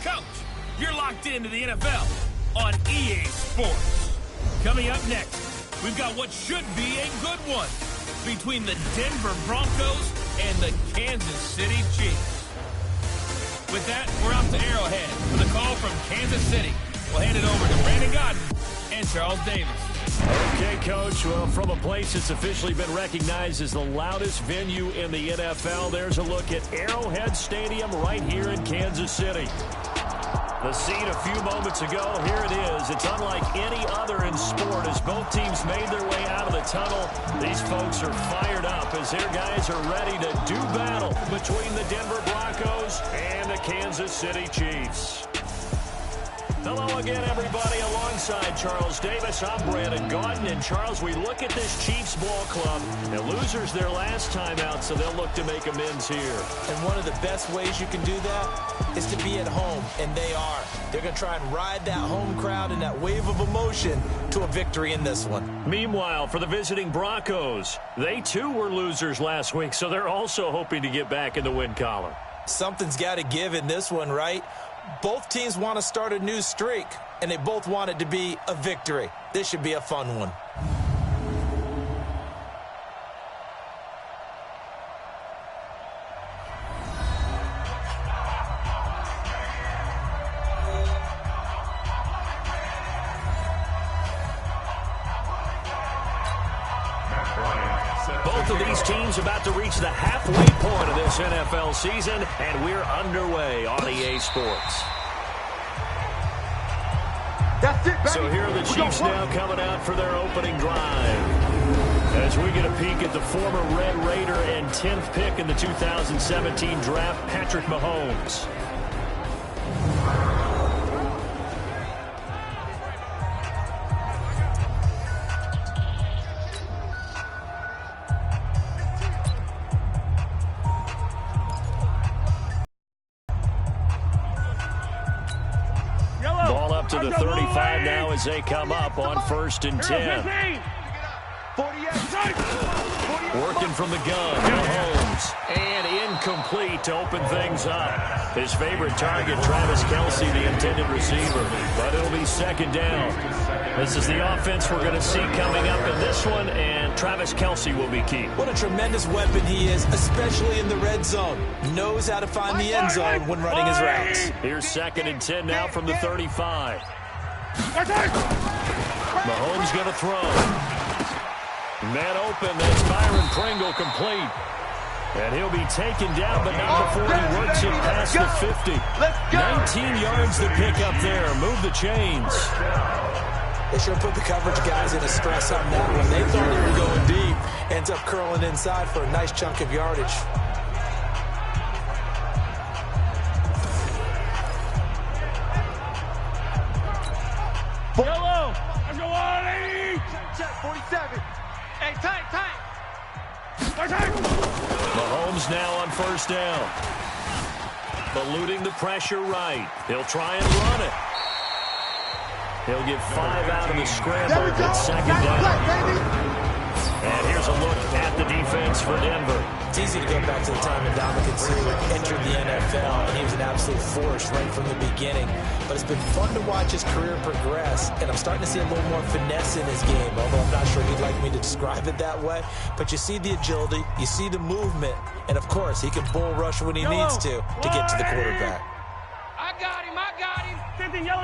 coach. You're locked into the NFL on EA Sports. Coming up next, we've got what should be a good one between the Denver Broncos and the Kansas City Chiefs. With that, we're off to Arrowhead for the call from Kansas City. We'll hand it over to Brandon Godden and Charles Davis. Okay, Coach. Well, from a place that's officially been recognized as the loudest venue in the NFL, there's a look at Arrowhead Stadium right here in Kansas City. The scene a few moments ago, here it is. It's unlike any other in sport as both teams made their way out of the tunnel. These folks are fired up as their guys are ready to do battle between the Denver Broncos and the Kansas City Chiefs. Hello again, everybody. Alongside Charles Davis, I'm Brandon Godden. And, Charles, we look at this Chiefs ball club. The losers their last time out, so they'll look to make amends here. And one of the best ways you can do that is to be at home, and they are. They're going to try and ride that home crowd and that wave of emotion to a victory in this one. Meanwhile, for the visiting Broncos, they too were losers last week, so they're also hoping to get back in the win column. Something's got to give in this one, right? Both teams want to start a new streak, and they both want it to be a victory. This should be a fun one. Both of these teams about to reach the halfway point of this NFL season, and we're underway on EA Sports. That's it, baby. So here are the Chiefs now coming out for their opening drive. As we get a peek at the former Red Raider and 10th pick in the 2017 draft, Patrick Mahomes. Ball up to the 35 now as they come up on 1st and 10. Working from the gun, Mahomes, and incomplete to open things up. His favorite target, Travis Kelce, the intended receiver, but it'll be 2nd down. This is the offense we're going to see coming up in this one, and Travis Kelce will be key. What a tremendous weapon he is, especially in the red zone. Knows how to find the end zone when running his routes. Here's 2nd and 10 now from the 35. Mahomes going to throw. Man open, that's Byron Pringle complete. And he'll be taken down, but not before he works it past the 50. 19 yards to pick up there. Move the chains. They sure put the coverage guys in a stress on that one. They thought they were going deep. Ends up curling inside for a nice chunk of yardage. Yellow. Let's go, Wally. Check, 47. Hey, tight. Mahomes now on 1st down. Eluding the pressure right. He'll try and run it. He'll get 5 out of the scramble at 2nd down. And here's a look at the defense for Denver. It's easy to go back to the time when Dominican Sue entered the NFL, and he was an absolute force right from the beginning. But it's been fun to watch his career progress, and I'm starting to see a little more finesse in his game, although I'm not sure he'd like me to describe it that way. But you see the agility, you see the movement, and, of course, he can bull rush when he needs to get to the quarterback. I got him. 50, yellow.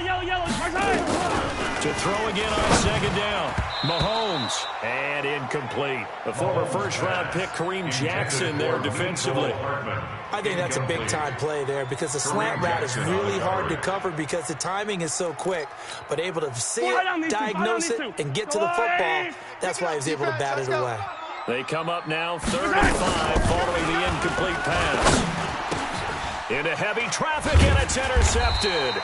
To throw again on 2nd down. Mahomes, and incomplete. The former first-round pick, Kareem Jackson, there defensively. I think that's a big-time play there because the slant route is really hard to cover because the timing is so quick. But able to see it, diagnose it, and get to the football, that's why he was able to bat it away. They come up now 3rd and 5 following the incomplete pass. Into heavy traffic, and it's intercepted.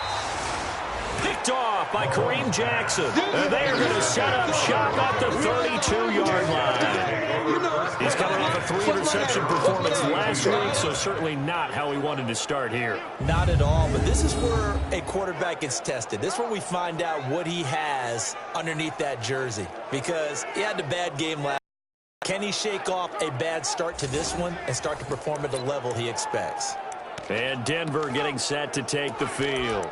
Picked off by Kareem Jackson. And they are going to set up shop at the 32-yard line. He's coming off a 3-interception performance last week, so certainly not how he wanted to start here. Not at all, but this is where a quarterback gets tested. This is where we find out what he has underneath that jersey, because he had a bad game last week. Can he shake off a bad start to this one and start to perform at the level he expects? And Denver getting set to take the field.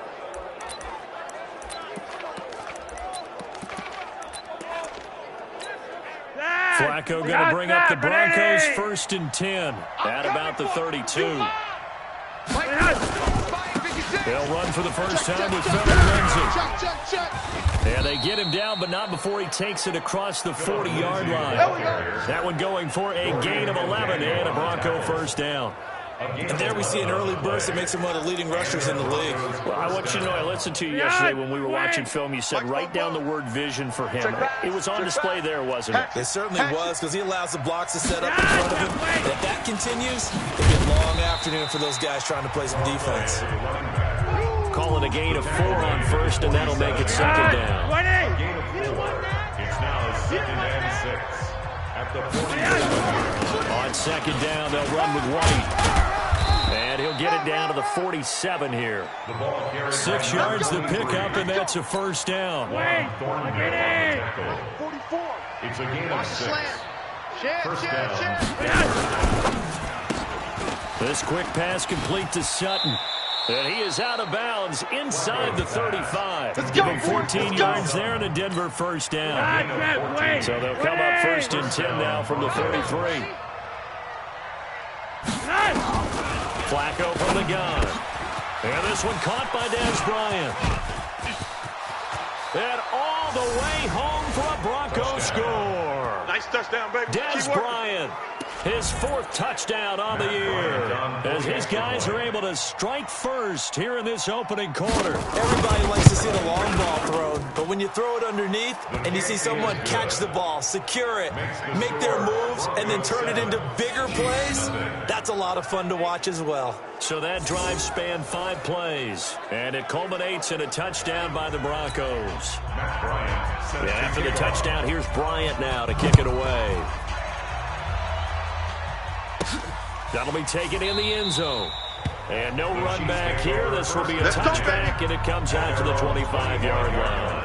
Flacco going to bring up the Broncos 1st and 10 at about the 32. They'll run for the first time with Lindsay. And they get him down, but not before he takes it across the 40-yard line. That one going for a gain of 11 and a Bronco first down. And there we see an early burst that makes him one of the leading rushers in the league. Well, I want you to know, I listened to you yesterday when we were watching film. You said write down the word vision for him. It was on display there, wasn't it? It certainly was, because he allows the blocks to set up in front of him. And if that continues, it'll be a long afternoon for those guys trying to play some defense. Call it a gain of 4 on first, and that'll make it second down. It's now 2nd and 6 at the 40. On second down, they'll run with White. And he'll get it down to the 47 here. 6 yards the pickup, and that's a first down. It's a gain of 6. First down. This quick pass complete to Sutton. And he is out of bounds inside the 35. Give him 14 yards there and a Denver first down. So they'll come up 1st and 10 now from the 33. Flacco from the gun. And this one caught by Dez Bryant. And all the way home for a Broncos score. Nice touchdown, baby. Dez Bryant, his 4th touchdown on the year, as his guys are able to strike first here in this opening quarter. Everybody likes to see the long ball thrown, but when you throw it underneath and you see someone catch the ball, secure it, make their moves, and then turn it into bigger plays, that's a lot of fun to watch as well. So that drive spanned 5 plays, and it culminates in a touchdown by the Broncos. And after the touchdown, here's Bryant now to kick it away. That'll be taken in the end zone. And no run back here. This will be a touchback, and it comes out to the 25-yard line.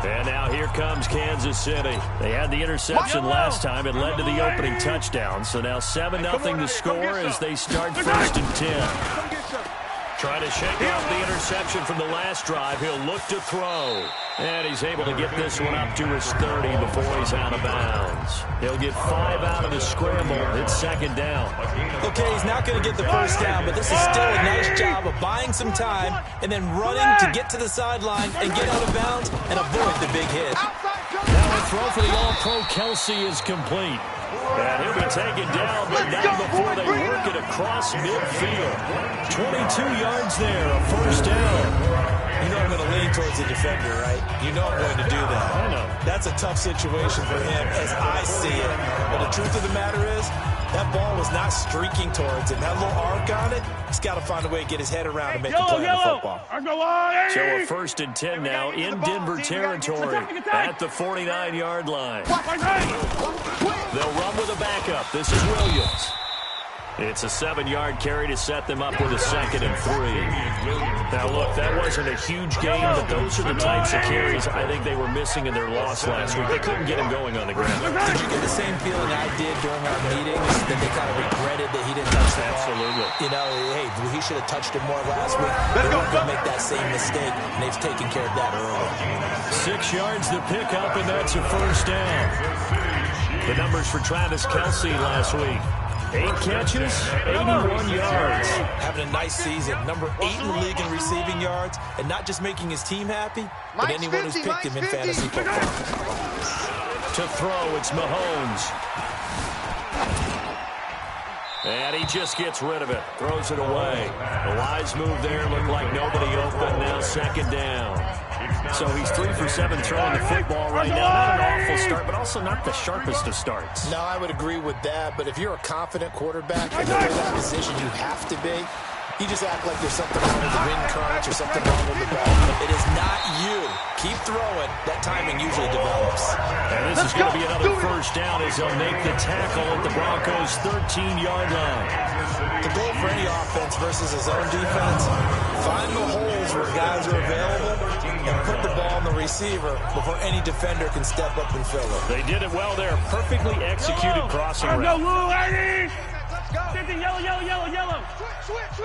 And now here comes Kansas City. They had the interception last time. It led to the opening touchdown. So now 7-0 to score as they start 1st and 10. Trying to shake off the interception from the last drive. He'll look to throw. And he's able to get this one up to his 30 before he's out of bounds. He'll get 5 out of the scramble. It's second down. Okay, he's not going to get the first down, but this is still a nice job of buying some time and then running to get to the sideline and get out of bounds and avoid the big hit. Now a throw for the All-Pro Kelsey is complete. And he'll be taken down, but not before they work it across midfield. 22 yards there, a first down. You know I'm going to lean towards the defender, right? You know I'm going to do that. I know. That's a tough situation for him as I see it. But the truth of the matter is, that ball was not streaking towards him. That little arc on it, he's got to find a way to get his head around and make the play on the football. So a 1st and 10 now in Denver territory at the 49-yard line. They'll run with a backup. This is Williams. It's a 7-yard carry to set them up with a 2nd and 3. Now, look, that wasn't a huge game, but those are the types of carries I think they were missing in their loss last week. They couldn't get him going on the ground. Did you get the same feeling I did during our meetings, that they kind of regretted that he didn't touch the ball? Absolutely. You know, hey, he should have touched it more last week. They weren't going to make that same mistake, and they've taken care of that early. 6 yards to pick up, and that's a first down. The numbers for Travis Kelsey last week. 8 catches, 81 yards. Having a nice season. Number 8 in the league in receiving yards. And not just making his team happy, but anyone who's picked him in fantasy football. To throw, it's Mahomes. And he just gets rid of it. Throws it away. A wise move there. Looked like nobody open. Now second down. So he's 3 for 7 throwing the football right now. Not an awful start, but also not the sharpest of starts. No, I would agree with that. But if you're a confident quarterback and you're in that position you have to be, you just act like there's something wrong with the wind currents or something wrong with the ball. It is not you. Keep throwing. That timing usually develops. And this is going to be another first down as they'll make the tackle at the Broncos' 13-yard line. The goal for any offense versus a zone defense, find the holes where guys are available and put the ball on the receiver before any defender can step up and fill it. They did it well there. Perfectly executed crossing route. Yellow. Switch.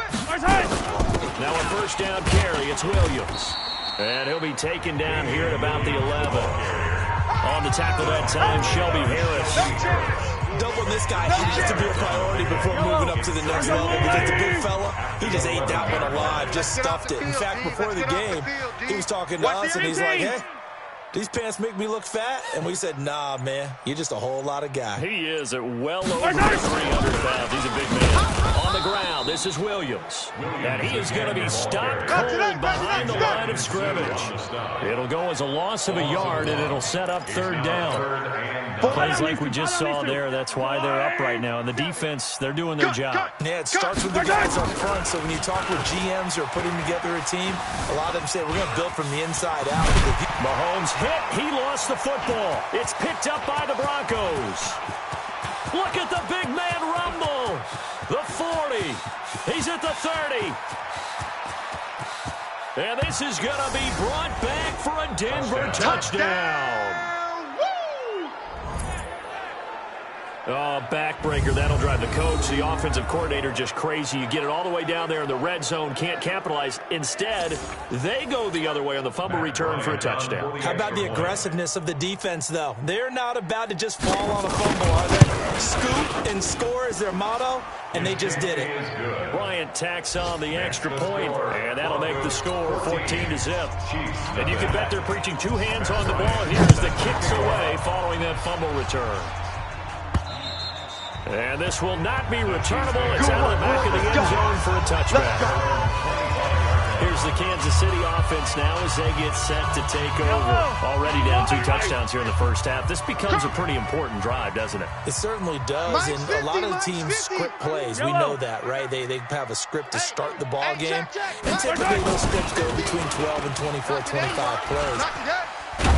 Now a first down carry. It's Williams. And he'll be taken down here at about the 11. On the tackle that time, Shelby Harris. Doubling this guy has to be a priority before moving up to the next level, because the big fella, he just ate that one alive, just stuffed it. In fact, before the game, he was talking to us, and he's like, hey, these pants make me look fat? And we said, nah, man, you're just a whole lot of guy. He is at well over 300 pounds. He's a big man. On the ground, this is Williams. And he is going to be stopped cold behind the line of scrimmage. It'll go as a loss of a yard, and it'll set up third down. Plays like we just saw there, that's why they're up right now. And the defense, they're doing their job. Yeah, it starts with the guys up front. So when you talk with GMs who are putting together a team, a lot of them say, we're going to build from the inside out. Mahomes hit. He lost the football. It's picked up by the Broncos. Look at the big man rumble. The 40. He's at the 30. And this is going to be brought back for a Denver touchdown. Oh, backbreaker. That'll drive the coach, the offensive coordinator, just crazy. You get it all the way down there in the red zone, can't capitalize. Instead, they go the other way on the fumble return for a touchdown. How about the aggressiveness of the defense, though? They're not about to just fall on a fumble, are they? Scoop and score is their motto, and they just did it. Bryant tacks on the extra point, and that'll make the score 14-0. And you can bet they're preaching two hands on the ball here as the kick's away following that fumble return. And this will not be returnable. It's out of the back of the end zone for a touchback. Here's the Kansas City offense now as they get set to take over. Already down 2 touchdowns here in the first half. This becomes a pretty important drive, doesn't it? It certainly does, and a lot of the teams script plays. We know that, right? They have a script to start the ball game, and typically those scripts go between 12 and 24, 25 plays.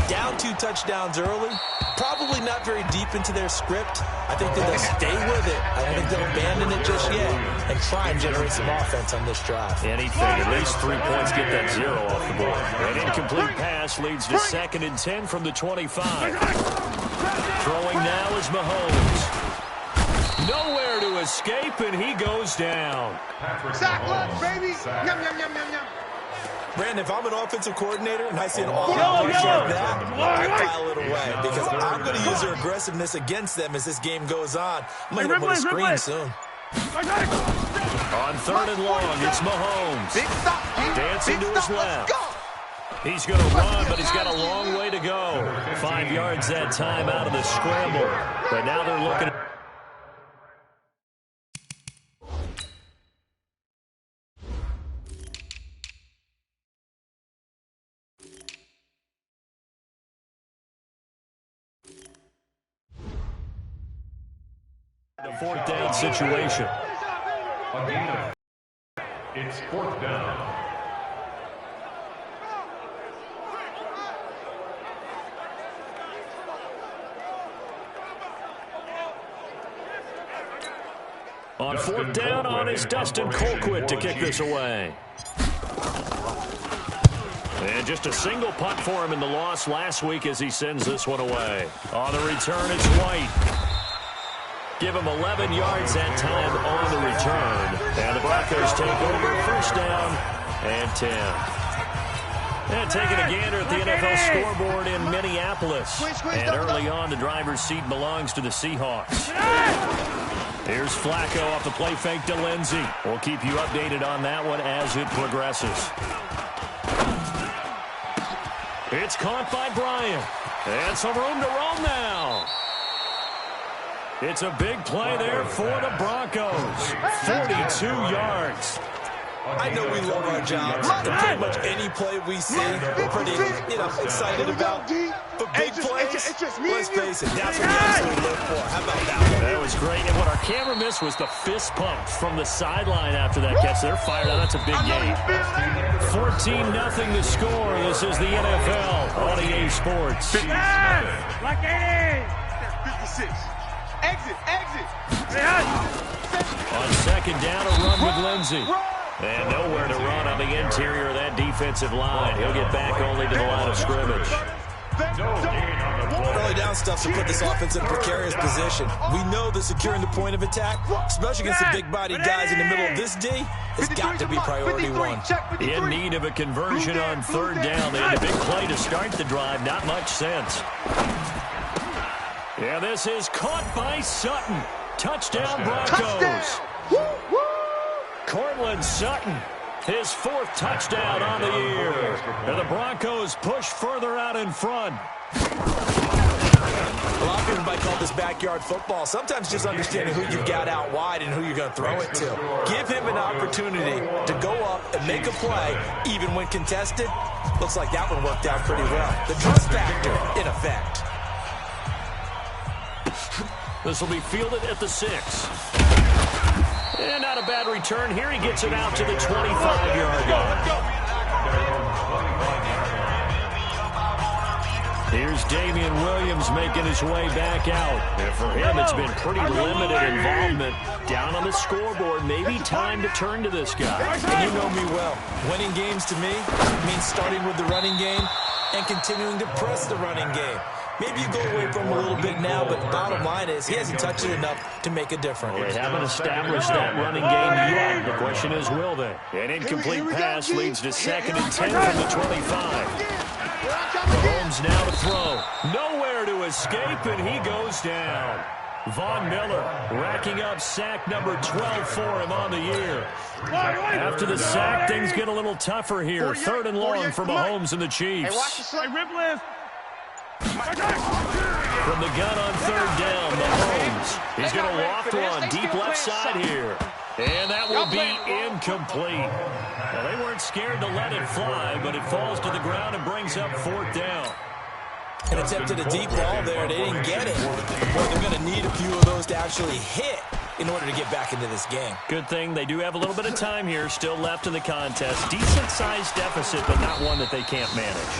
Down 2 touchdowns early, probably not very deep into their script. I think that they'll stay with it. I don't think they'll abandon it just yet and try and generate some offense on this drive. Anything, at least 3 points, get that 0 off the board. An incomplete pass leads to 2nd and 10 from the 25. Throwing now is Mahomes. Nowhere to escape, and he goes down. Sack left, baby. Yum. Brandon, if I'm an offensive coordinator and I see an all-out rush like that, I file it away because I'm going to use their aggressiveness against them as this game goes on. I'm going to hit them with a screen soon. On 3rd and long, it's Mahomes. Dancing to his left. He's going to run, but he's got a long way to go. 5 yards that time out of the scramble. But now they're looking at... The 4th down situation. It's 4th down. On 4th down on is Dustin Colquitt to kick this away. And just a single punt for him in the loss last week as he sends this one away. On the return, it's White. Give him 11 yards that time on the return. And the Broncos take over, 1st down and 10. And taking a gander at the NFL scoreboard in Minneapolis. And early on, the driver's seat belongs to the Seahawks. Here's Flacco off the play fake to Lindsey. We'll keep you updated on that one as it progresses. It's caught by Bryant. And some room to roam now. It's a big play there for the Broncos. 42 yards. I know we love our jobs. Pretty much any play we see, we're pretty, excited about. But big plays, let's face it, that's what we absolutely live for. How about that one? That was great. And what our camera missed was the fist pump from the sideline after that catch. They're fired out. That's a big game. 14-0 to score. This is the NFL on EA Sports. Like 80. 56. Exit. On 2nd down, a run with Lindsey. And nowhere to run on the interior of that defensive line. He'll get back only to the line of scrimmage. Early down stuff to put this offense in a precarious position. We know that securing the point of attack, especially against the big-bodied guys in the middle of this D, has got to be priority one. In need of a conversion on third down. They had a big play to start the drive. Not much sense. Yeah, this is caught by Sutton. Touchdown, Broncos. Cortland Sutton, his fourth touchdown on the year. And the Broncos push further out in front. A lot of people might call this backyard football. Sometimes just understanding who you've got out wide and who you're going to throw it to. Give him an opportunity to go up and make a play, even when contested. Looks like that one worked out pretty well. The trust factor, in effect. This will be fielded at the 6. And not a bad return here. He gets it out to the 25-yard line. Here's Damian Williams making his way back out. And for him, it's been pretty limited involvement. Down on the scoreboard, maybe time to turn to this guy. And you know me well. Winning games to me means starting with the running game and continuing to press the running game. Maybe you go away from him a little bit now, but the bottom line is he hasn't touched it enough to make a difference. They haven't established that running game yet. The question is, will they? An incomplete pass leads to 2nd and 10 from the 25. Mahomes now to throw. Nowhere to escape, and he goes down. Von Miller racking up sack number 12 for him on the year. After the sack, things get a little tougher here. 3rd and long for Mahomes and the Chiefs. Hey, watch the slip. Rip lift. From the gun on 3rd down, Mahomes. He's going to loft one deep left side here. And that will be incomplete. Well, they weren't scared to let it fly, but it falls to the ground and brings up 4th down. An attempt at a deep ball there. They didn't get it. Boy, they're going to need a few of those to actually hit in order to get back into this game. Good thing they do have a little bit of time here still left in the contest. Decent-sized deficit, but not one that they can't manage.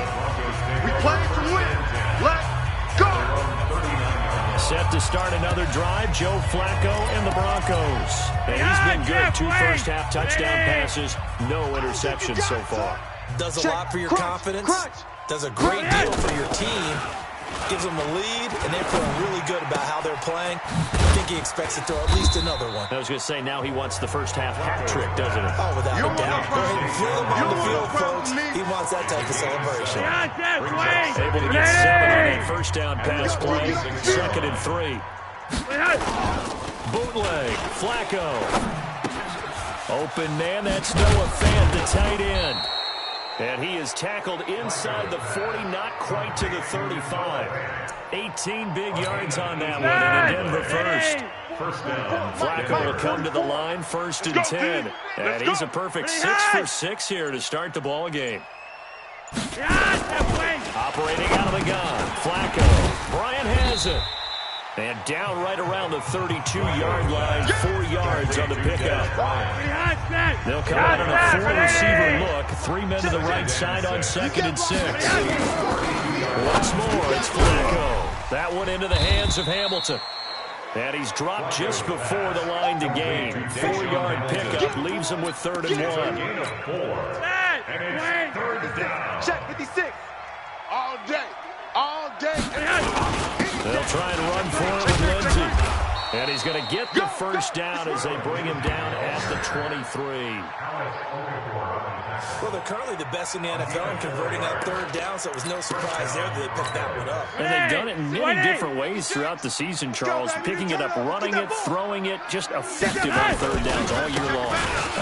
We play to win. Let's go. Set to start another drive, Joe Flacco and the Broncos. And he's been good. 2 first-half touchdown passes, no interceptions so far. Does a lot for your confidence. Does a great deal for your team. Gives them a lead, and they're feeling really good about how they're playing. I think he expects to throw at least another one. I was going to say, now he wants the first-half hat trick, doesn't he? Oh, without a doubt. Go ahead and fling him on the field, folks. He wants that type of celebration. Able to get 7 on that first down pass play. 2nd and 3. Bootleg. Flacco. Open man. That's Noah Fant, the tight end. And he is tackled inside the 40, not quite to the 35. 18 big yards on that one, and a Denver first. Flacco will come to the line, 1st and 10. And he's a perfect 6 for 6 here to start the ball game. Operating out of the gun, Flacco. Bryant has it. And down right around the 32-yard line, 4 yards on the pickup. They'll come out on a 4-receiver look. 3 men to the right side on 2nd and 6. Once more, it's Flacco. That one into the hands of Hamilton. And he's dropped just before the line to gain. 4-yard pickup leaves him with 3rd and 1. Check 56. All day. All day. They'll try and run for it with Lindsey. And he's going to get the first down as they bring him down at the 23. Well, they're currently the best in the NFL in converting on 3rd down, so it was no surprise there that they picked that one up. And they've done it in many different ways throughout the season, Charles. Picking it up, running it, throwing it, just effective on 3rd downs all year long.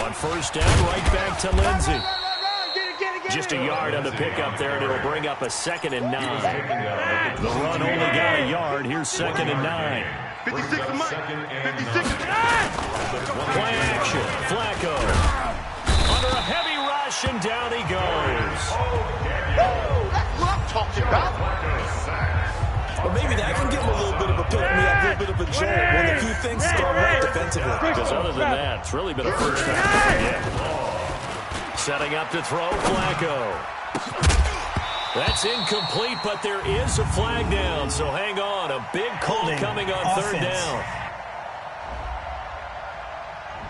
On 1st down, right back to Lindsey. Just a yard on the pickup there, and it'll bring up a 2nd and 9. The run only got a yard. Here's 2nd and 9. 56 to Mike. 56. Play action. Flacco. Under a heavy rush, and down he goes. That's what I'm talking about. But maybe that can give him a little bit of a pick-me-up, a little bit of a jolt when the few things start right defensively. Because other than that, it's really been a first half. Yeah. Setting up to throw, Flacco. That's incomplete, but there is a flag down, so hang on. A big call coming on 3rd down.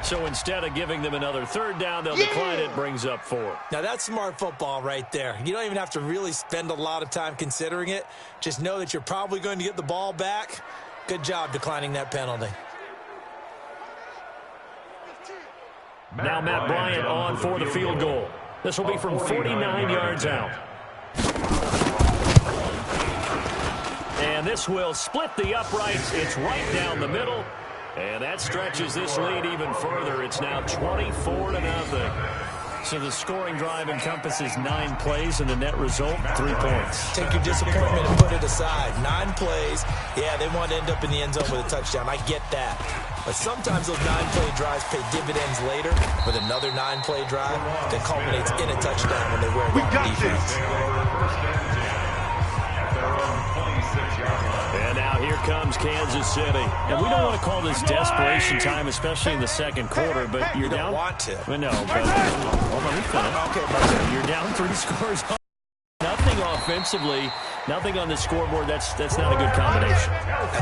So instead of giving them another third down, they'll decline it, brings up 4. Now, that's smart football right there. You don't even have to really spend a lot of time considering it. Just know that you're probably going to get the ball back. Good job declining that penalty. Now Matt Bryant on for the field goal. This will be from 49 yards out. And this will split the uprights. It's right down the middle. And that stretches this lead even further. It's now 24-0. So the scoring drive encompasses 9 plays, and the net result, 3 points. Take your disappointment and put it aside. 9 plays. Yeah, they want to end up in the end zone with a touchdown. I get that. But sometimes those 9-play drives pay dividends later with another 9-play drive that culminates in a touchdown when they wear down the defense. And now here comes Kansas City. And we don't want to call this desperation time, especially in the second quarter, but you're down. You don't want to. Well, no, but hold on, we finish. Okay, you're down 3 scores. Nothing offensively, nothing on the scoreboard. That's not a good combination. I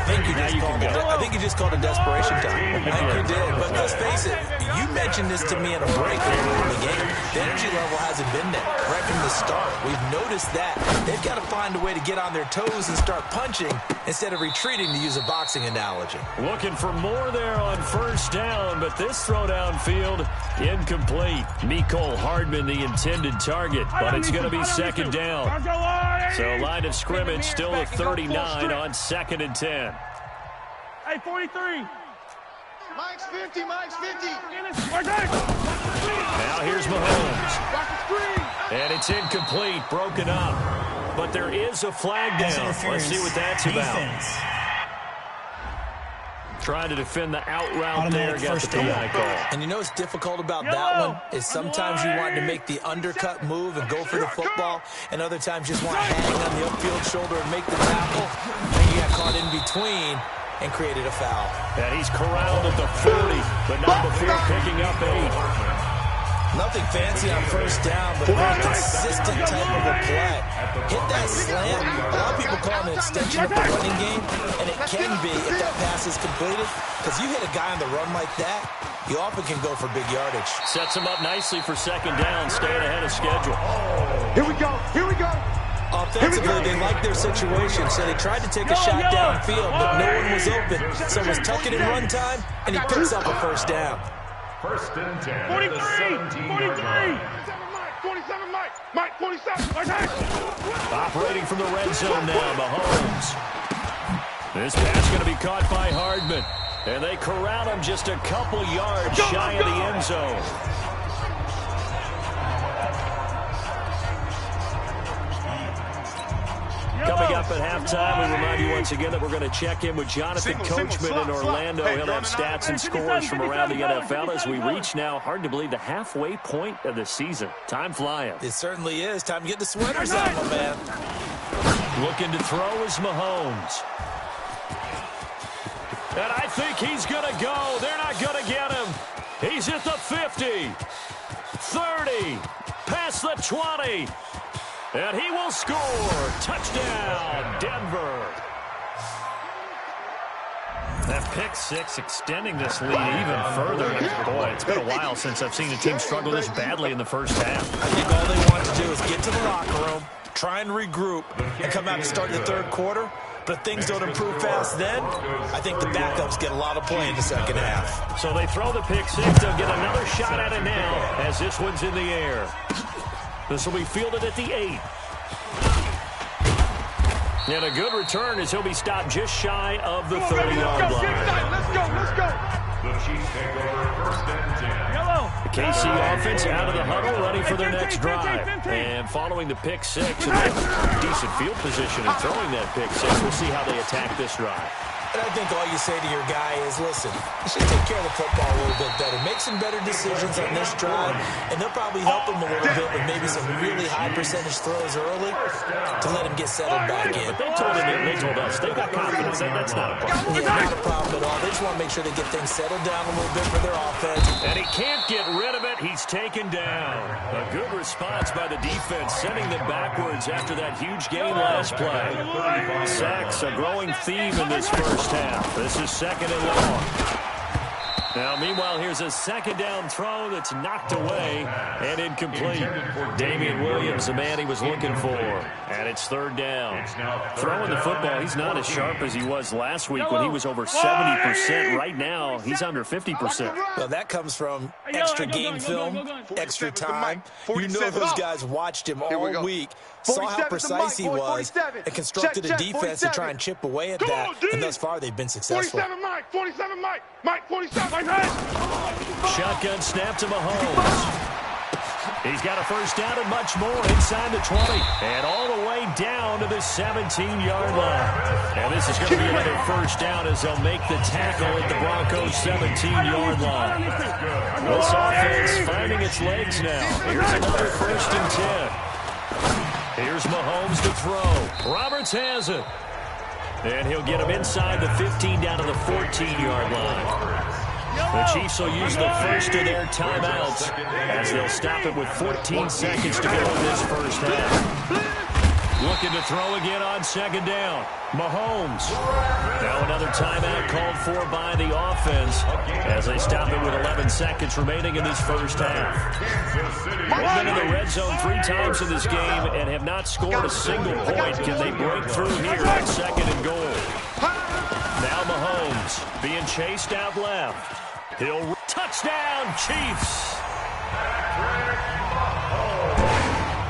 think you just called it desperation time. I think you did. But let's face it, you mentioned this to me in a break earlier in the game. The energy level hasn't been there right from the start. We've noticed that. They've got to find a way to get on their toes and start punching instead of retreating, to use a boxing analogy. Looking for more there on first down, but this throw downfield incomplete. Mecole Hardman the intended target, but it's going to be second down. So line of scrimmage still a 39 on 2nd and 10. Hey, 43. Mike's 50, Mike's 50. Now here's Mahomes. And it's incomplete, broken up. But there is a flag down. Let's see what that's about. Trying to defend the out route there, got the PI call. And you know what's difficult about that one is sometimes you want to make the undercut move and go for the football, and other times you just want to hang on the upfield shoulder and make the tackle. And you got caught in between and created a foul. And he's corralled at the 40, but not before picking up 8. Nothing fancy on first down, but a very consistent type of a play. Hit that slant. A lot of people call it an extension of the running game, and it can be if that pass is completed, because you hit a guy on the run like that, you often can go for big yardage. Sets him up nicely for second down, staying ahead of schedule. Here we go. Here we go. Offensively, they liked their situation, so they tried to take a shot downfield, but no one was open. So it was tuck it in run time, and he picks up a first down. First and 10. 43. 43. 27 Mike. Mike, 47. Operating from the red zone now, Mahomes. This pass going to be caught by Hardman. And they corral him just a couple yards shy of the end zone. Coming up at halftime, we remind you once again that we're going to check in with Jonathan Coachman in Orlando. He'll have stats and scores from around the NFL as we reach now, hard to believe, the halfway point of the season. Time flying. It certainly is. Time to get the sweaters out, my man. Looking to throw is Mahomes. And I think he's going to go. They're not going to get him. He's at the 50, 30, past the 20. And he will score. Touchdown, Denver. That pick six extending this lead even further. Boy, it's been a while since I've seen a team struggle this badly in the first half. I think all they want to do is get to the locker room, try and regroup, and come out and start the third quarter. But if things don't improve fast then, I think the backups get a lot of play in the second half. So they throw the pick six. They'll get another shot at it now as this one's in the air. This will be fielded at the 8. And a good return as he'll be stopped just shy of the 30-yard line. Let's go. The Chiefs take over first and 10. The KC offense out of the huddle, ready for their next drive. And following the pick six, and decent field position in throwing that pick six, we'll see how they attack this drive. And I think all you say to your guy is, listen, you should take care of the football a little bit better. Make some better decisions on this drive, and they'll probably help him a little bit with maybe some really high percentage throws early to let him get settled back in. But they told us they've got confidence. That's not a problem. Yeah, not a problem at all. They just want to make sure they get things settled down a little bit for their offense. And he can't get rid of it. He's taken down. A good response by the defense, sending them backwards after that huge gain last play. Sacks, a growing theme in this first half. This is second and long. Now, meanwhile, here's a second down throw that's knocked away and incomplete. Damian Williams, the man he was looking for. And it's third down. Throwing the football, he's not as sharp as he was last week when he was over 70%. Right now, he's under 50%. Well, that comes from extra game film, extra time. You know those guys watched him all week, saw how precise he was, and constructed a defense to try and chip away at that. And thus far, they've been successful. 47 Mike, 47 Mike, Mike 47 Mike. Shotgun snap to Mahomes. He's got a first down and much more inside the 20. And all the way down to the 17-yard line. And this is going to be another first down as they'll make the tackle at the Broncos' 17-yard line. This offense finding its legs now. Here's another first and 10. Here's Mahomes to throw. Roberts has it. And he'll get him inside the 15 down to the 14-yard line. The Chiefs will use the first of their timeouts as they'll stop it with 14 seconds to go in this first half. Looking to throw again on second down. Mahomes. Now another timeout called for by the offense as they stop it with 11 seconds remaining in this first half. They've been in the red zone 3 times in this game and have not scored a single point. Can they break through here on second and goal? Now Mahomes being chased out left. He'll touchdown, Chiefs.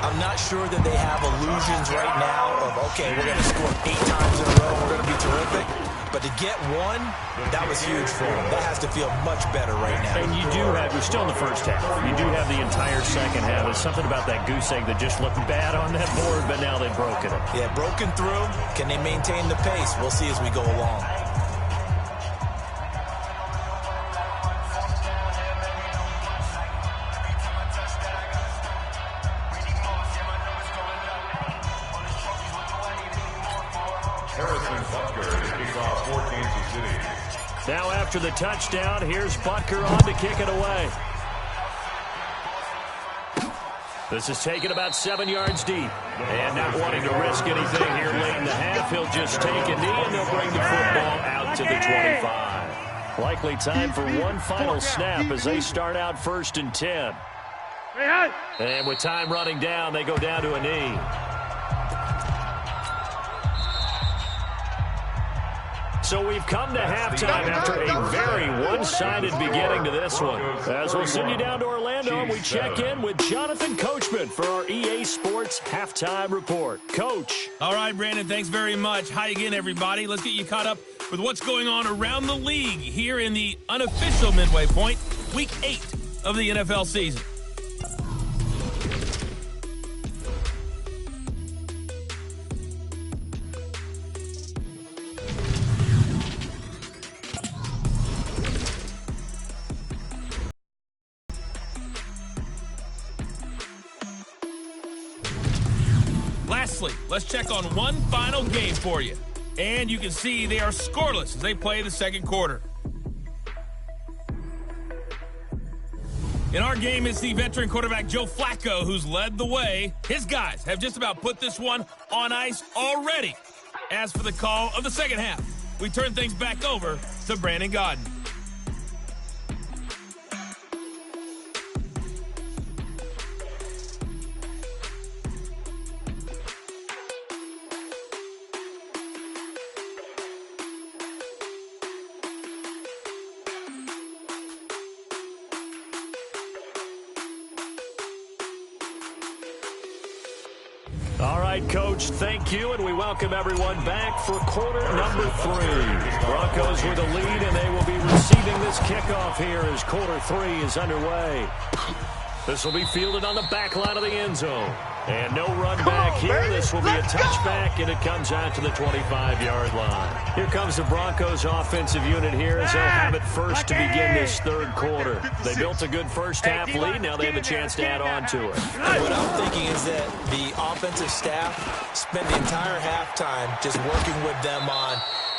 I'm not sure that they have illusions right now of, okay, we're going to score 8 times in a row, we're going to be terrific. But to get one, that was huge for them. That has to feel much better right now. And you do have, we're still in the first half. You do have the entire second half. There's something about that goose egg that just looked bad on that board, but now they've broken it. Yeah, broken through. Can they maintain the pace? We'll see as we go along. Now after the touchdown, here's Butker on to kick it away. This is taken about 7 yards deep. And not wanting to risk anything here late in the half, he'll just take a knee and they'll bring the football out to the 25. Likely time for one final snap as they start out first and 10. And with time running down, they go down to a knee. So we've come to halftime after a very one-sided beginning to this one. As we'll send you down to Orlando, and we check in with Jonathan Coachman for our EA Sports Halftime Report. Coach. All right, Brandon, thanks very much. Hi again, everybody. Let's get you caught up with what's going on around the league here in the unofficial midway point, Week 8 of the NFL season. Lastly, let's check on one final game for you. And you can see they are scoreless as they play the second quarter. In our game, it's the veteran quarterback Joe Flacco who's led the way. His guys have just about put this one on ice already. As for the call of the second half, we turn things back over to Brandon Godden. All right, Coach, thank you, and we welcome everyone back for quarter number 3. Broncos with a lead, and they will be receiving this kickoff here as quarter 3 is underway. This will be fielded on the back line of the end zone. And no run back here. This will be a touchback, and it comes out to the 25-yard line. Here comes the Broncos offensive unit here as they'll have it first to begin this third quarter. They built a good first half lead. Now they have a chance to add on to it. What I'm thinking is that the offensive staff spent the entire halftime just working with them on,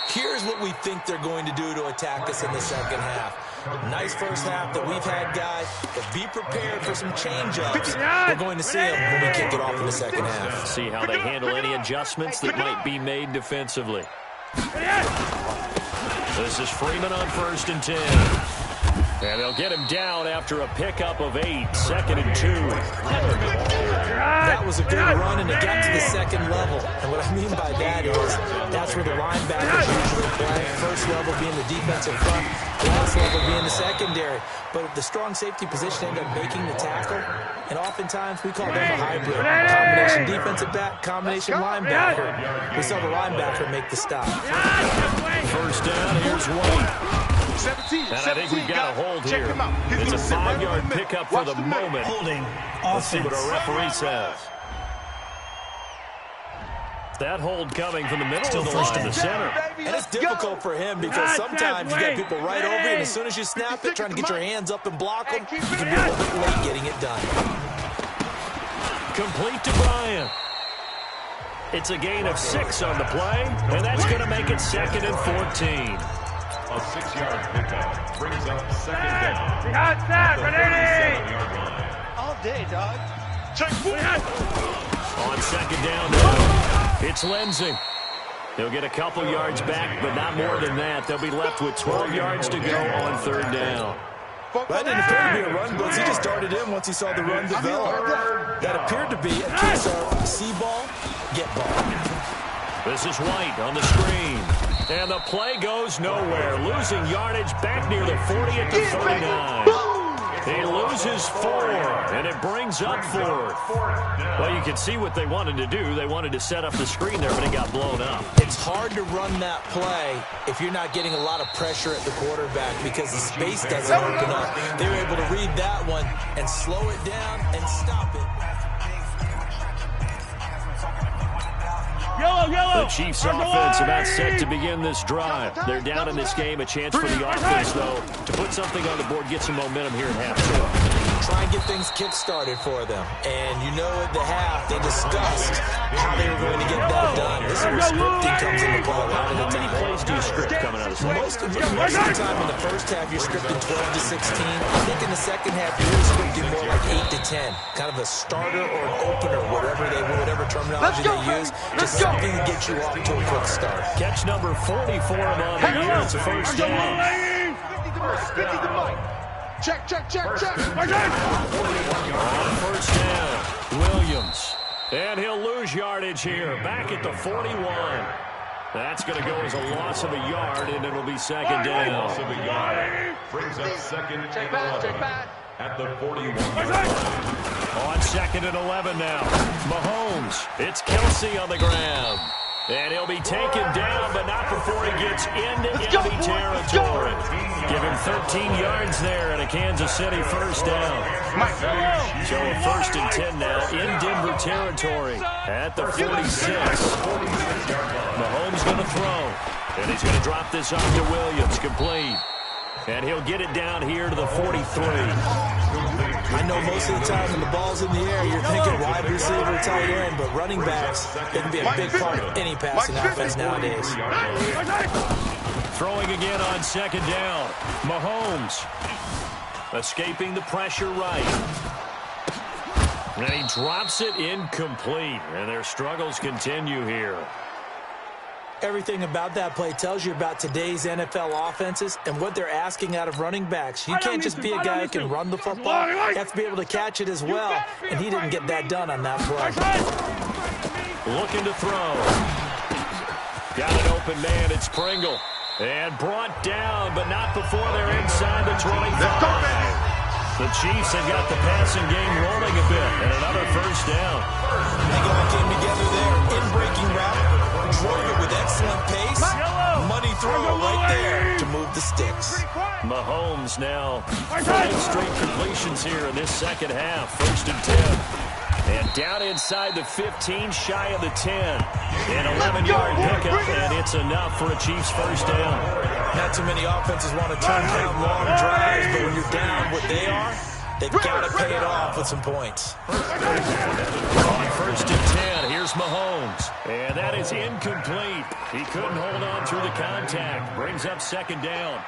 here's what we think they're going to do to attack us in the second half. Nice first half that we've had, guys, but be prepared for some change-ups. We're going to see them when we kick it off in the second half. See how they handle any adjustments that might be made defensively. This is Freeman on first and 10. And they'll get him down after a pickup of 8, 2nd and 2. That was a good run, and it got to the second level. And what I mean by that is that's where the linebackers usually play. First level being the defensive front, last level being the secondary. But the strong safety position ended up making the tackle, and oftentimes we call them a hybrid. Combination defensive back, combination linebacker. We saw the linebacker make the stop. First down, here's White. 17, and I think we've got a hold here. It's a 5-yard pickup for the moment. Holding. Let's see what our referee says. That hold coming from the middle of the line to the center. And it's difficult for him because sometimes you got people right over you, and as soon as you snap it, trying to get your hands up and block them, you can be a little bit late getting it done. Complete to Bryant. It's a gain of 6 on the play, and that's going to make it 2nd and 14. A 6-yard pickup brings up 2nd down. Behind that, ready! All day, dog. Check. On 2nd down now, it's Lindsey. He'll get a couple yards back, but not more than that. They'll be left with 12 yards to go on 3rd down. That didn't appear to be a run blitz. He just darted in once he saw the run develop. That appeared to be a case of see ball, get ball. This is White on the screen. And the play goes nowhere. Losing yardage back near the 40 at the 39. He loses 4, and it brings up 4th. Well, you can see what they wanted to do. They wanted to set up the screen there, but it got blown up. It's hard to run that play if you're not getting a lot of pressure at the quarterback because the space doesn't open up. They were able to read that one and slow it down and stop it. The Chiefs offense about set to begin this drive. They're down in this game. A chance for the offense, though, to put something on the board, get some momentum here in half-2. Try and get things kick-started for them. And you know at the half, they discussed how they were going to get that done. This is where scripting comes into play. How many plays do you script coming out of this? Most of the time in the first half, you're scripting 12 to 16. I think in the second half, you're scripting more like 8 to 10. Kind of a starter or an opener, whatever terminology they use. Just something to get you off to a quick start. Catch number 44 on the year. It's a first down. 50 to Mike. Check. On first down, Williams. And he'll lose yardage here. Back at the 41. That's going to go as a loss of a yard, and it'll be 2nd down. Loss of a yard brings up 2nd and 11 at the 41-yard line. On 2nd and 11 now. Mahomes. It's Kelsey on the ground. And he'll be taken down, but not before he gets into enemy territory. Give him 13 yards there and a Kansas City first down. So a 1st and 10 now in Denver territory at the 46. Mahomes going to throw. And he's going to drop this off to Williams, complete. And he'll get it down here to the 43. I know most of the time when the ball's in the air, you're thinking wide receiver, tight end, but running backs, they can be a big part of any passing offense nowadays. Throwing again on 2nd down. Mahomes escaping the pressure right. And he drops it incomplete. And their struggles continue here. Everything about that play tells you about today's NFL offenses and what they're asking out of running backs. You can't just be a guy who can run the football. You have to be able to catch it as well, and he didn't get that done on that play. Looking to throw. Got an open man. It's Pringle. And brought down, but not before they're inside the 25. The Chiefs have got the passing game rolling a bit, and another first down. They all came together there in breaking route. Drove it with excellent pace. Money throw right there to move the sticks. Mahomes now 5 straight completions here in this second half. 1st and 10. And down inside the 15, shy of the 10. An 11-yard pickup, and it's enough for a Chiefs first down. Not too many offenses want to turn down long drives, but when you're down what they are, They've got to pay it off with some points. On 1st and 10, here's Mahomes. And that is incomplete. He couldn't hold on through the contact. Brings up 2nd down.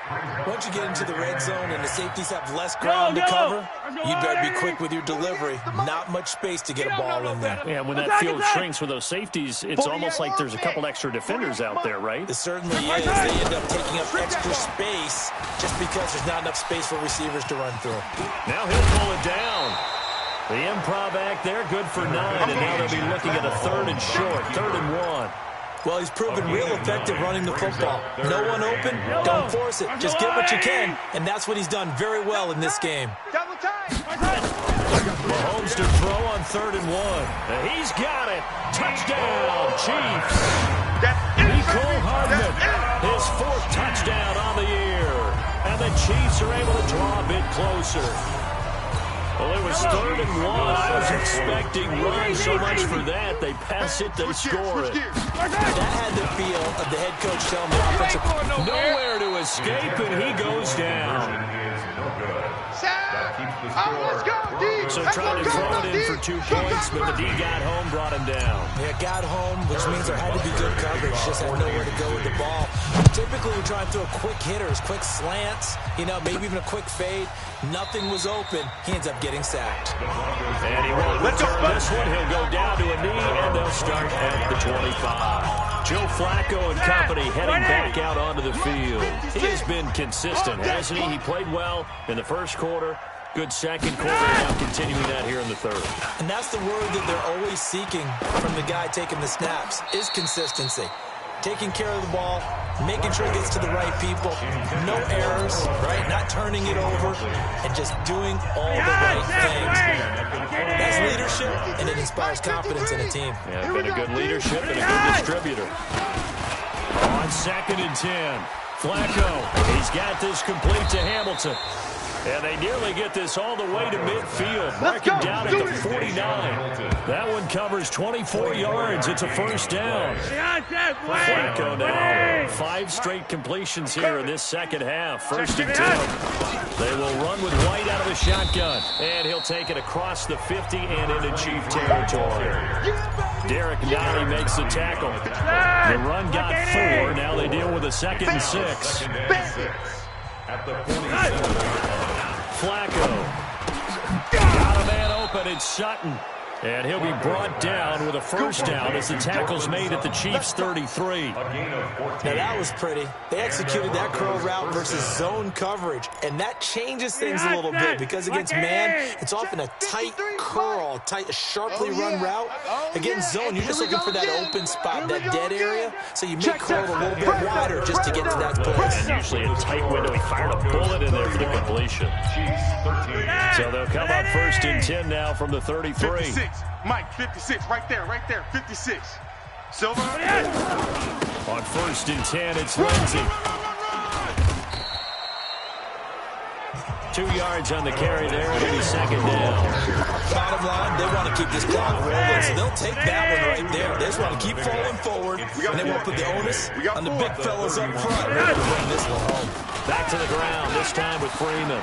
Once you get into the red zone and the safeties have less ground to cover, you better be quick with your delivery. Not much space to get a ball in there. Yeah, when that field shrinks with those safeties, it's almost like there's a couple extra defenders out there, right? It certainly is. They end up taking up extra space just because there's not enough space for receivers to run through. Now he'll pull it down. The improv act there, good for 9, and now they'll be looking at a 3rd and short, 3rd and 1. Well, he's proven real effective running the football. No one open, don't force it. Just get what you can, and that's what he's done very well in this game. Mahomes to throw on 3rd and 1. And he's got it. Touchdown, Chiefs. Nicole Hardman, his 4th touchdown on the year. And the Chiefs are able to draw a bit closer. Well, it was 3rd and 1. I was expecting run so much for that. They pass it, they score it. That had the feel of the head coach telling the offensive nowhere to escape, and he goes down. So trying to throw it in for 2 points, but the D got home, brought him down. Yeah, got home, which means there had to be good coverage. Just had nowhere to go with the ball. Typically, we're trying to throw quick hitters, quick slants, maybe even a quick fade. Nothing was open. He ends up getting sacked. And he won't return this one. He'll go down to a knee, and they'll start at the 25. Joe Flacco and company heading back out onto the field. He has been consistent, hasn't he? He played well in the 1st quarter. Good 2nd quarter, now continuing that here in the 3rd. And that's the word that they're always seeking from the guy taking the snaps, is consistency. Taking care of the ball, making sure it gets to the right people, no errors, right? Not turning it over, and just doing all the right things. That's leadership, and it inspires confidence in a team. Yeah, been a good leadership and a good distributor. On 2nd and 10, Flacco, he's got this complete to Hamilton. And they nearly get this all the way to midfield. Marking down at the 49. That one covers 24 yards. It's a 1st down. Flacco now. 5 straight completions here in this 2nd half. 1st and 10. They will run with White out of the shotgun. And he'll take it across the 50 and into Chief territory. Derek Nolly makes the tackle. The run got 4. Now they deal with a 2nd and 6. At the 47. Flacco. Got a man open. It's Sutton. And he'll be brought down with a 1st down as the tackle's made at the Chiefs' 33. Now, that was pretty. They executed that curl route versus zone coverage, and that changes things a little bit because against man, it's often a tight curl, a sharply run route. Against zone, you're just looking for that open spot, that dead area, so you make curl a little bit wider just to get to that place. And usually a tight window. He fired a bullet in there for the completion. So they'll come up 1st and 10 now from the 33. 56. Mike, 56, right there, 56. Silver. On 1st and 10, it's Lindsey. 2 yards on the carry there, and it'll be 2nd down. Bottom line, they want to keep this clock rolling, so they'll take that one right there. They just want to keep falling forward, and they won't put the onus on the big fellas up front. Ready to bring this one home. Back to the ground, this time with Freeman.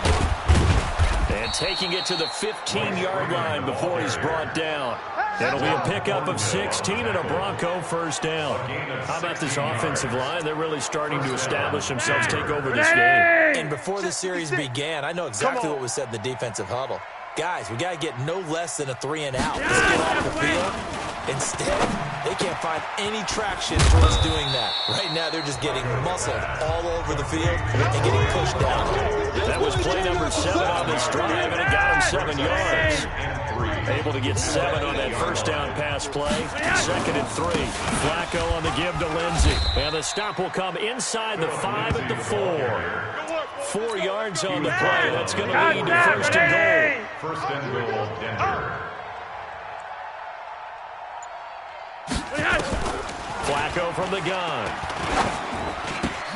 And taking it to the 15-yard line before he's brought down. It'll be a pickup of 16 and a Bronco 1st down. How about this offensive line? They're really starting to establish themselves, take over this game. And before the series began, I know exactly what was said in the defensive huddle. Guys, we got to get no less than a 3 and out. Let's get off the field. Instead, they can't find any traction towards doing that. Right now, they're just getting muscled all over the field and getting pushed down. That was play number 7 on this drive, and it got him 7 yards. Able to get 7 on that 1st down pass play. 2nd and 3. Flacco on the give to Lindsey. And the stop will come inside the 5 at the 4. 4 yards on the play. That's going to lead to 1st and goal. 1st and goal, Denver. Flacco from the gun.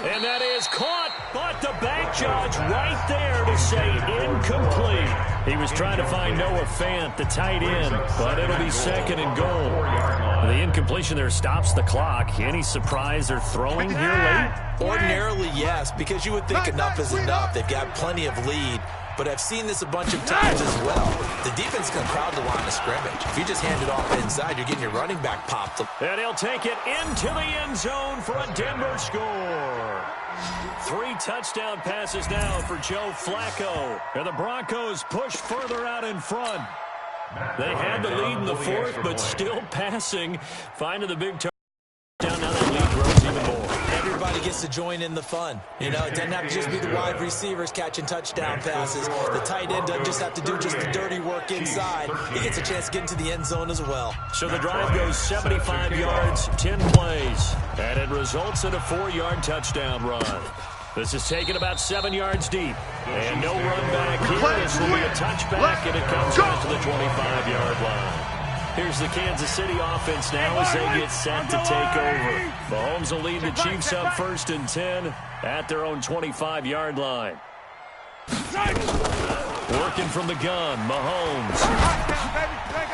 And that is caught, but the back judge right there to say incomplete. He was trying to find Noah Fant, the tight end, but it'll be 2nd and goal. The incompletion there stops the clock. Any surprise they're throwing here late? Ordinarily, yes, because you would think enough is enough. They've got plenty of lead. but I've seen this a bunch of times as well. The defense can crowd the line of scrimmage. If you just hand it off inside, you're getting your running back popped. And he'll take it into the end zone for a Denver score. 3 touchdown passes now for Joe Flacco. And the Broncos push further out in front. They had the lead in the fourth, but still passing. Finding the big touchdown. Now that lead grows even more. Everybody gets to join in the fun. You know, it doesn't have to just be the wide receivers catching touchdown passes. The tight end doesn't just have to do just the dirty work inside. He gets a chance to get into the end zone as well. So the drive goes 75 yards, 10 plays, and it results in a 4-yard touchdown run. This is taken about 7 yards deep. And no run back here. This will be a touchback, and it comes out to the 25-yard line. Here's the Kansas City offense now as they get set to take over. Mahomes will lead the Chiefs up 1st and 10 at their own 25-yard line. Working from the gun, Mahomes.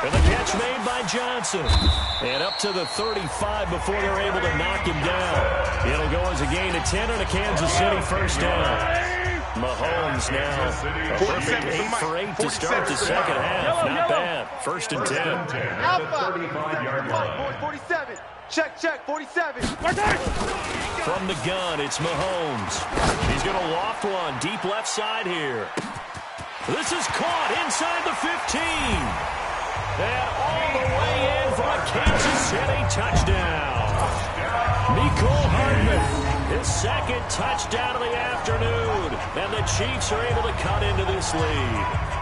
And the catch made by Johnson. And up to the 35 before they're able to knock him down. It'll go as a gain of 10 and a Kansas City first down. Mahomes now a perfect 8 for 8 to start the second half. Not bad. 1st and 10. 35-yard line. 47. Check, 47. From the gun, it's Mahomes. He's going to loft one deep left side here. This is caught inside the 15. And all the way in for a Kansas City touchdown. Mecole Hardman. His second touchdown of the afternoon. And the Chiefs are able to cut into this lead.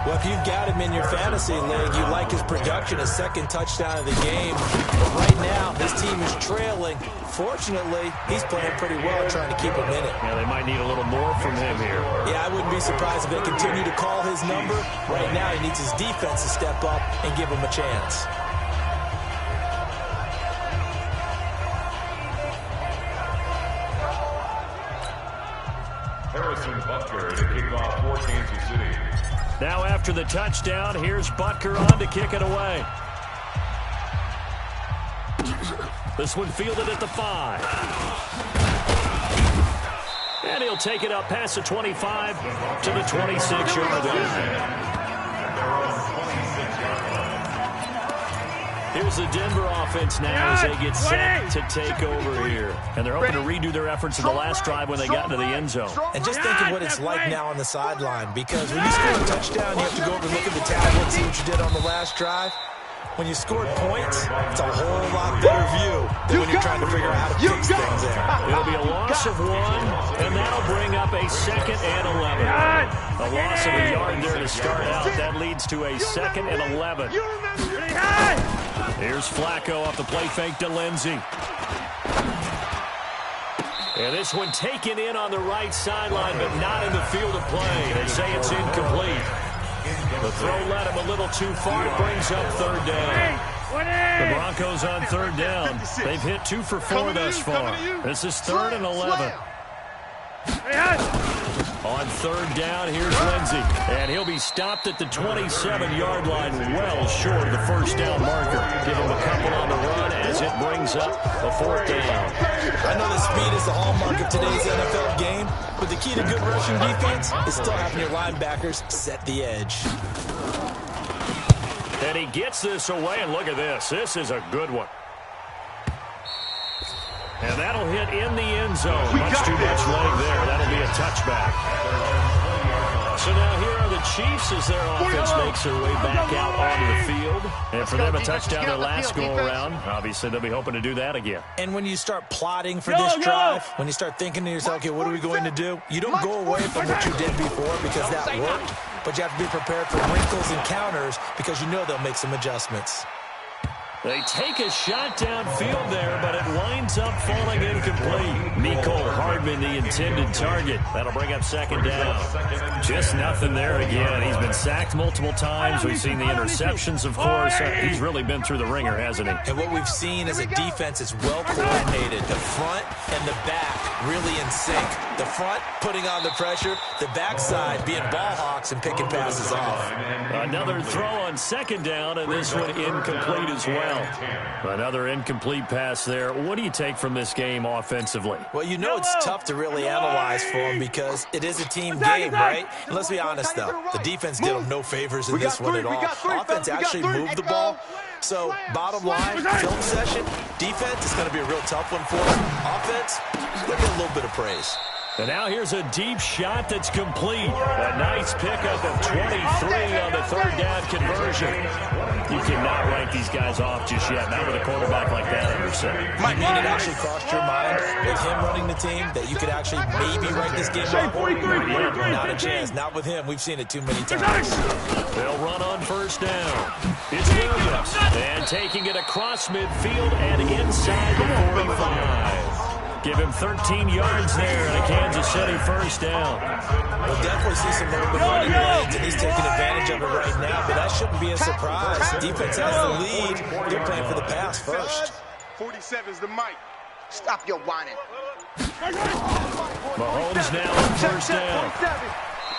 Well, if you've got him in your fantasy league, you like his production, his second touchdown of the game. But right now, his team is trailing. Fortunately, he's playing pretty well trying to keep him in it. Yeah, they might need a little more from him here. Yeah, I wouldn't be surprised if they continue to call his number. Right now, he needs his defense to step up and give him a chance. Harrison Butker to kick off for Kansas City. Now after the touchdown, here's Butker on to kick it away. This one fielded at the 5. And he'll take it up past the 25 to the 26-yard line. Here's the Denver offense now as they get set to take over here. And they're hoping to redo their efforts in the last drive when they got into the end zone. And just think of what it's like now on the sideline, because when you score a touchdown, you have to go over and look at the tablet and see what you did on the last drive. When you scored points, it's a whole lot better view than when you're trying to figure out how to fix things there. It'll be a loss of 1, and that'll bring up a 2nd and 11. A loss of a yard there to start out. That leads to a 2nd and 11. Here's Flacco off the play fake to Lindsey. And this one taken in on the right sideline, but not in the field of play. They say it's incomplete. The throw led him a little too far. It brings up 3rd down. The Broncos on 3rd down. They've hit 2 for 4 thus far. This is 3rd and 11. On 3rd down, here's Lindsey. And he'll be stopped at the 27-yard line, well short of the first down marker. Give him a couple on the run as it brings up a 4th down. I know that speed is the hallmark of today's NFL game, but the key to good rushing defense is still having your linebackers set the edge. And he gets this away, and look at this. This is a good one. And that'll hit in the end zone. Much too much leg there. That'll be a touchback. So now here are the Chiefs as their offense makes their way back out onto the field. And for them, a touchdown their last go-around. Obviously, they'll be hoping to do that again. And when you start plotting for this drive, when you start thinking to yourself, okay, what are we going to do? You don't go away from what you did before because that worked, but you have to be prepared for wrinkles and counters because you know they'll make some adjustments. They take a shot downfield there, but it winds up falling incomplete. Mecole Hardman, the intended target. That'll bring up 2nd down. Just nothing there again. He's been sacked multiple times. We've seen the interceptions, of course. He's really been through the ringer, hasn't he? And what we've seen is a defense is well coordinated. The front and the back really in sync. The front putting on the pressure, the backside being ball hawks and picking passes off. Another throw on 2nd down, and this one incomplete as well. down. Another incomplete pass there. What do you take from this game offensively? Well, you know it's tough to really analyze for them because it is a team game, right? And let's be honest, though. The defense did them no favors in this one at all. Offense actually moved the ball. So, bottom line, film session, defense is going to be a real tough one for them. Offense, they'll get a little bit of praise. And now here's a deep shot that's complete. A nice pickup of 23 on the third down conversion. You cannot write these guys off just yet, not with a quarterback like that under center. You mean it actually crossed your mind with him running the team that you could actually maybe write this game off? Not a chance. Not with him. We've seen it too many times. They'll run on first down. It's Williams. And taking it across midfield and inside the 45. Give him 13 yards there and a Kansas City first down. We'll definitely see some little bit of running lanes, and he's taking advantage of it right now, but that shouldn't be a surprise. Defense has the lead. They're playing for the pass first. 47's the mic. Stop your whining. Mahomes now on first down.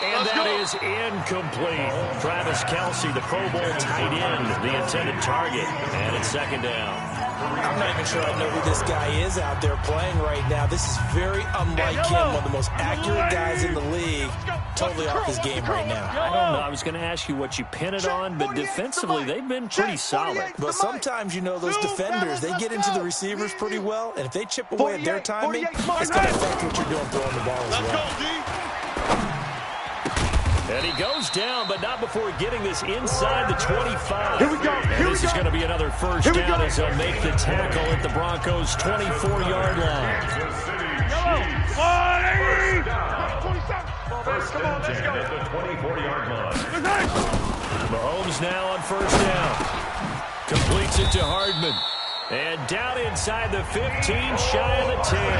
And that is incomplete. Travis Kelce, the Pro Bowl tight end, the intended target. And it's second down. I'm not even sure I know who this guy is out there playing right now. This is very unlike him, one of the most accurate guys in the league. Totally off his game right now. I don't know. I was going to ask you what you pin it on, but defensively, they've been pretty solid. But sometimes, you know, those defenders, they get into the receivers pretty well, and if they chip away at their timing, it's going to affect what you're doing throwing the ball as well. And he goes down, but not before getting this inside the 25. Here we go. This is going to be another first down as they'll make the tackle at the Broncos' 24-yard line. First and 10 at the 24-yard line. Mahomes now on first down. Completes it to Hardman. And down inside the 15, shy of the 10.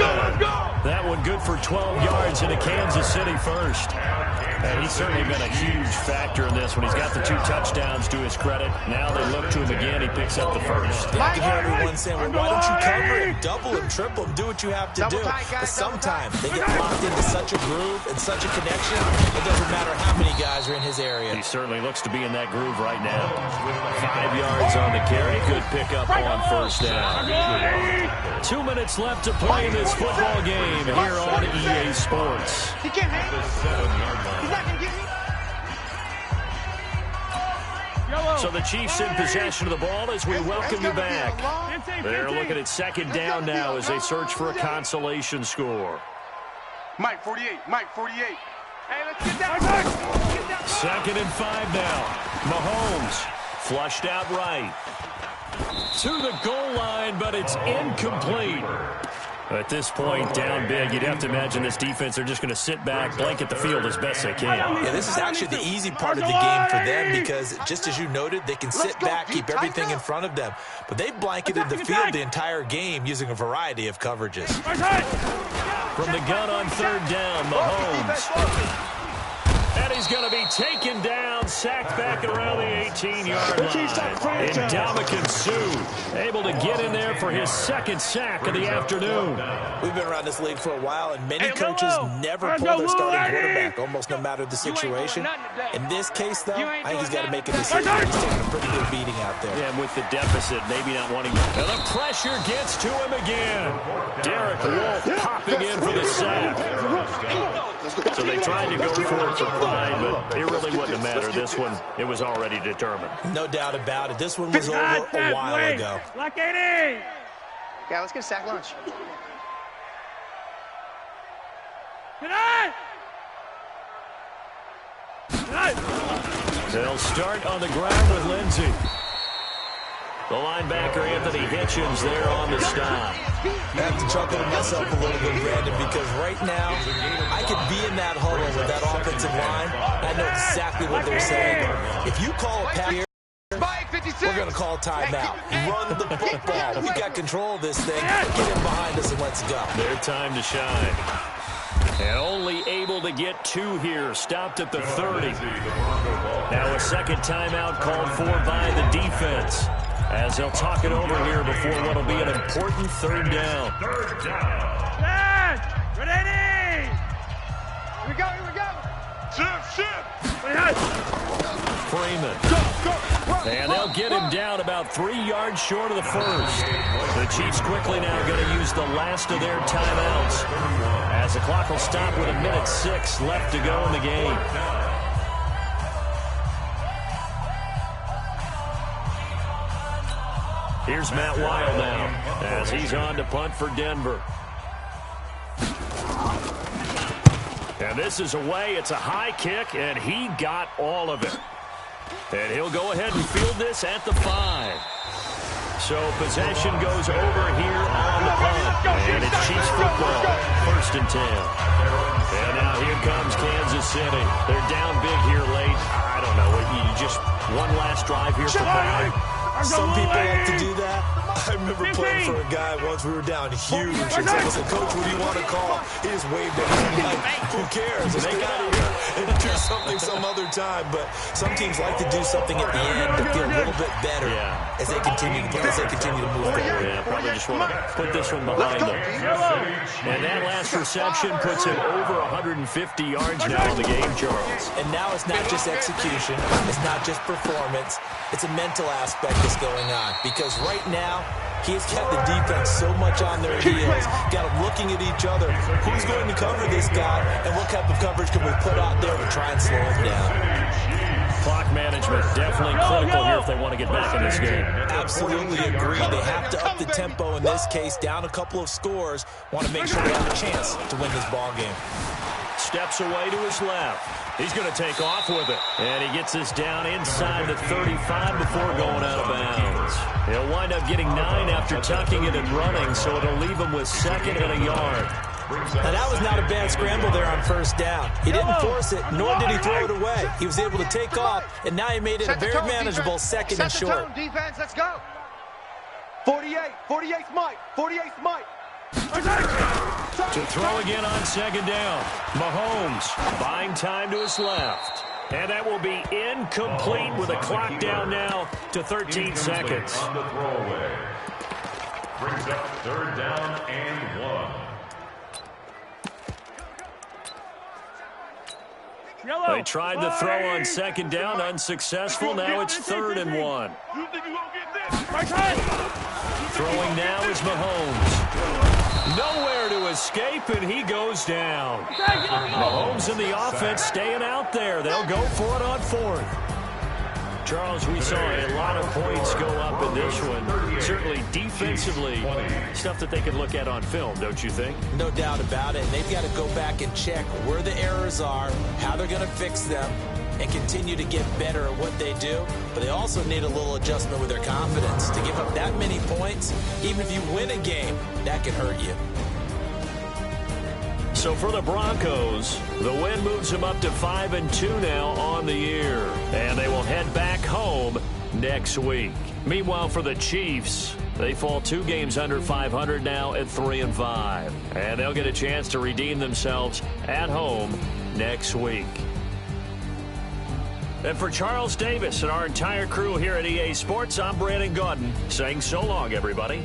That one good for 12 yards and a Kansas City first. And he's certainly been a huge factor in this when he's got the 2 touchdowns to his credit. Now they look to him again. He picks up the first. Yeah, I can hear everyone saying, well, why don't you cover him, double him, triple him, do what you have to do. But sometimes they get locked into such a groove and such a connection, it doesn't matter how many guys are in his area. He certainly looks to be in that groove right now. 5 yards on the carry. Good pickup on first down. 2 minutes left to play in this football game here on EA Sports. He can't hang. He's not going to get me. So the Chiefs in possession of the ball as we welcome you back. They're looking at second down now as they search for a consolation score. Mike 48. Mike 48. Hey, let's get that. Second and 5 now. Mahomes flushed out right. To the goal line, but it's incomplete. At this point, down big, you'd have to imagine this defense, they're just going to sit back, blanket the field as best they can. Yeah, this is actually the easy part of the game for them because, just as you noted, they can sit back, keep everything in front of them. But they've blanketed the field the entire game using a variety of coverages. From the gun on third down, Mahomes. And he's going to be taken down, sacked back around the 18-yard line. And Ndamukong Suh able to get in there for his second sack of the afternoon. We've been around this league for a while, and many coaches never pull their starting quarterback, almost no matter the situation. In this case, though, I think he's got to make a decision. He's taking a pretty good beating out there. Yeah, and with the deficit, maybe not wanting to. And the pressure gets to him again. Derek Wolfe popping in for the sack. So they tried to go for it for pride, but it really wouldn't have mattered. This one, it was already determined. No doubt about it. This one was over a while ago. Like 80. Yeah, let's get a sack lunch. They'll start on the ground with Lindsey. The linebacker, Anthony Hitchens, there on the stop. I have to chuckle to myself a little bit, Brandon, because right now, I could be in that huddle with that offensive line. I know exactly what they're saying. If you call a pass here, we're going to call timeout. Run the football. We got control of this thing. Get him behind us and let's go. Their time to shine. And only able to get 2 here. Stopped at the 30. Now a second timeout called for by the defense, as they'll talk it over here before what will be an important third down. Ready! Here we go, here we go! Shift! Freeman. Go! And they'll get him down about 3 yards short of the first. The Chiefs quickly now going to use the last of their timeouts, as the clock will stop with 1:06 left to go in the game. Here's Matt Wild now, as he's on to punt for Denver. And this is away. It's a high kick, and he got all of it. And he'll go ahead and field this at the 5. So possession goes over here on the punt. And it's Chiefs football, 1st and 10. And now here comes Kansas City. They're down big here late. I don't know. You just one last drive here for Byron. Some people like to do that. I remember playing for a guy once. We were down huge. And I said, Coach, what do you want to call? He just waved at me. Like, who cares? Let's get out of here and do something some other time. But some teams like to do something at the end to feel a little bit better as they continue to move forward. Yeah, probably just want to put this one behind them. And that last reception puts him over 150 yards now in the game, Charles. And now it's not just execution. It's not just performance. It's a mental aspect that's going on. Because right now, he's got the defense so much on their heels. Got them looking at each other. Who's going to cover this guy? And what type of coverage can we put out there to try and slow him down? Clock management definitely critical here if they want to get back in this game. Absolutely agree. They have to up the tempo in this case, down a couple of scores. Want to make sure they have a chance to win this ball game. Steps away to his left. He's going to take off with it. And he gets this down inside the 35 before going out of bounds. He'll wind up getting 9 after tucking it and running, so it'll leave him with 2nd and a yard. Now, that was not a bad scramble there on 1st down. He didn't force it, nor did he throw it away. He was able to take off, and now he made it a very manageable 2nd and short. Defense, let's go. 48's Mike. 48's Mike. To throw again on 2nd down. Mahomes buying time to his left. And that will be incomplete with a clock down now to 13 seconds. On the throwaway. Brings up 3rd down and 1. They tried the throw on 2nd down, unsuccessful. Now it's 3rd and 1. Throwing now is Mahomes. Nowhere to escape, and he goes down. Mahomes and the offense staying out there. They'll go for it on 4th. Charles, we saw a lot of points go up in this one. Certainly defensively, stuff that they can look at on film, don't you think? No doubt about it. And they've got to go back and check where the errors are, how they're going to fix them, and continue to get better at what they do. But they also need a little adjustment with their confidence. To give up that many points, even if you win a game, that can hurt you. So for the Broncos, the win moves them up to 5-2 now on the year. And they will head back home next week. Meanwhile, for the Chiefs, they fall 2 games under 500 now at 3-5. And they'll get a chance to redeem themselves at home next week. And for Charles Davis and our entire crew here at EA Sports, I'm Brandon Gaudin saying so long, everybody.